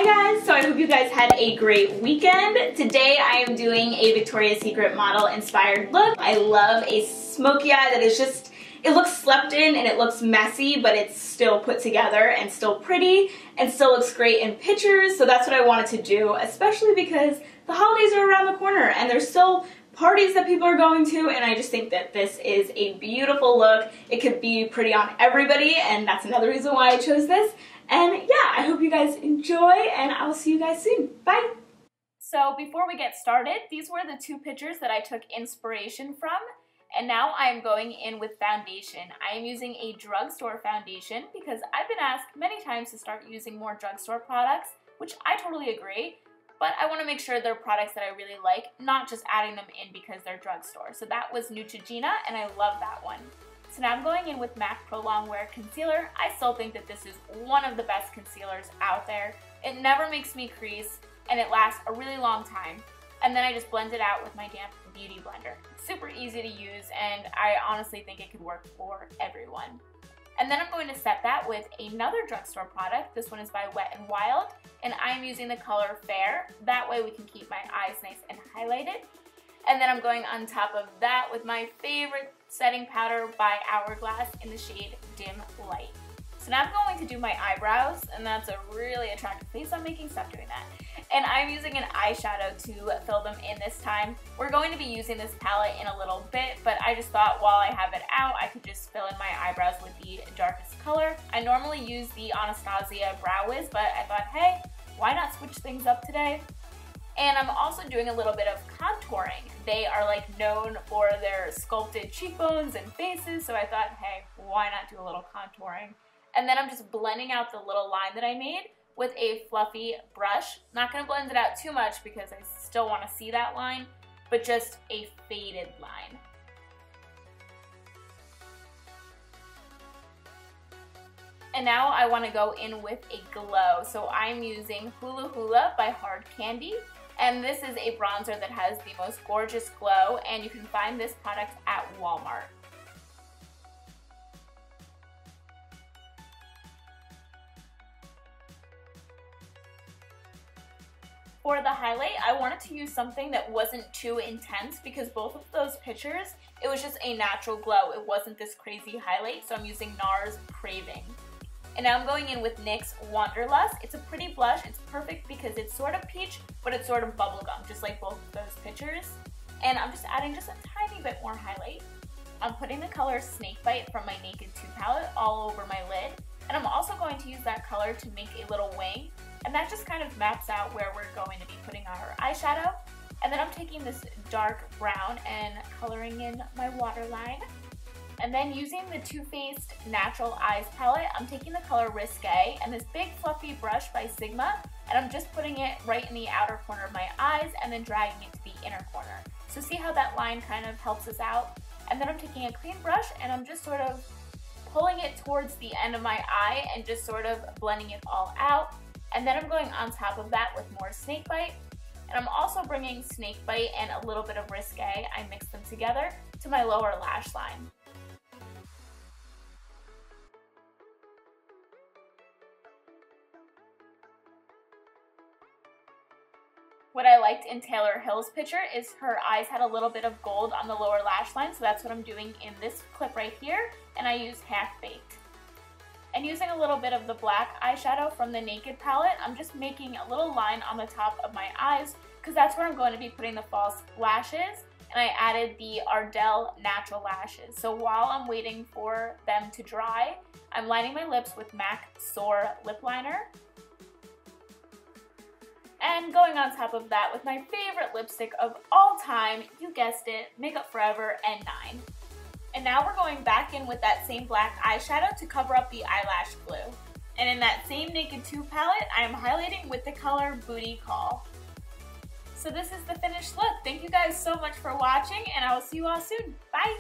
Hi guys, so I hope you guys had a great weekend. Today I am doing a Victoria's Secret model inspired look. I love a smoky eye that is just, it looks slept in and it looks messy, but it's still put together and still pretty and still looks great in pictures. So that's what I wanted to do, especially because the holidays are around the corner and there's still parties that people are going to, and I just think that this is a beautiful look. It could be pretty on everybody, and that's another reason why I chose this. And yeah, I hope you guys enjoy, and I'll see you guys soon. Bye! So before we get started, these were the two pictures that I took inspiration from, and now I am going in with foundation. I am using a drugstore foundation because I've been asked many times to start using more drugstore products, which I totally agree. But I want to make sure they're products that I really like, not just adding them in because they're drugstore. So that was Neutragena, and I love that one. So now I'm going in with MAC Pro Longwear Concealer. I still think that this is one of the best concealers out there. It never makes me crease, and it lasts a really long time. And then I just blend it out with my damp beauty blender. Super easy to use, and I honestly think it could work for everyone. And then I'm going to set that with another drugstore product. This one is by Wet n Wild, and I'm using the color Fair. That way we can keep my eyes nice and highlighted. And then I'm going on top of that with my favorite setting powder by Hourglass in the shade Dim Light. So now I'm going to do my eyebrows, and that's a really attractive face I'm making. Stop doing that. And I'm using an eyeshadow to fill them in this time. We're going to be using this palette in a little bit, but I just thought while I have it out, I could just fill in my eyebrows with the darkest color. I normally use the Anastasia Brow Wiz, but I thought, hey, why not switch things up today? And I'm also doing a little bit of contouring. They are like known for their sculpted cheekbones and faces, so I thought, hey, why not do a little contouring? And then I'm just blending out the little line that I made with a fluffy brush. Not going to blend it out too much because I still want to see that line, but just a faded line. And now I want to go in with a glow. So I'm using Hula by Hard Candy. And this is a bronzer that has the most gorgeous glow, and you can find this product at Walmart. For the highlight, I wanted to use something that wasn't too intense because both of those pictures, it was just a natural glow. It wasn't this crazy highlight, so I'm using NARS Craving. And now I'm going in with NYX's Wanderlust. It's a pretty blush. It's perfect because it's sort of peach, but it's sort of bubblegum, just like both of those pictures. And I'm just adding just a tiny bit more highlight. I'm putting the color Snakebite from my Naked 2 palette all over my lid. And I'm also going to use that color to make a little wing. And that just kind of maps out where we're going to be putting our eyeshadow. And then I'm taking this dark brown and coloring in my waterline. And then using the Too Faced Natural Eyes palette, I'm taking the color Risque and this big fluffy brush by Sigma, and I'm just putting it right in the outer corner of my eyes and then dragging it to the inner corner. So see how that line kind of helps us out? And then I'm taking a clean brush and I'm just sort of pulling it towards the end of my eye and just sort of blending it all out. And then I'm going on top of that with more Snakebite. And I'm also bringing Snakebite and a little bit of Risque, I mix them together, to my lower lash line. What I liked in Taylor Hill's picture is her eyes had a little bit of gold on the lower lash line, so that's what I'm doing in this clip right here, and I used Half Baked. And using a little bit of the black eyeshadow from the Naked palette, I'm just making a little line on the top of my eyes because that's where I'm going to be putting the false lashes, and I added the Ardell Natural Lashes. So while I'm waiting for them to dry, I'm lining my lips with MAC Soar Lip Liner. And going on top of that with my favorite lipstick of all time, you guessed it, Makeup Forever N9. And now we're going back in with that same black eyeshadow to cover up the eyelash glue. And in that same Naked 2 palette, I am highlighting with the color Booty Call. So this is the finished look. Thank you guys so much for watching, and I will see you all soon. Bye!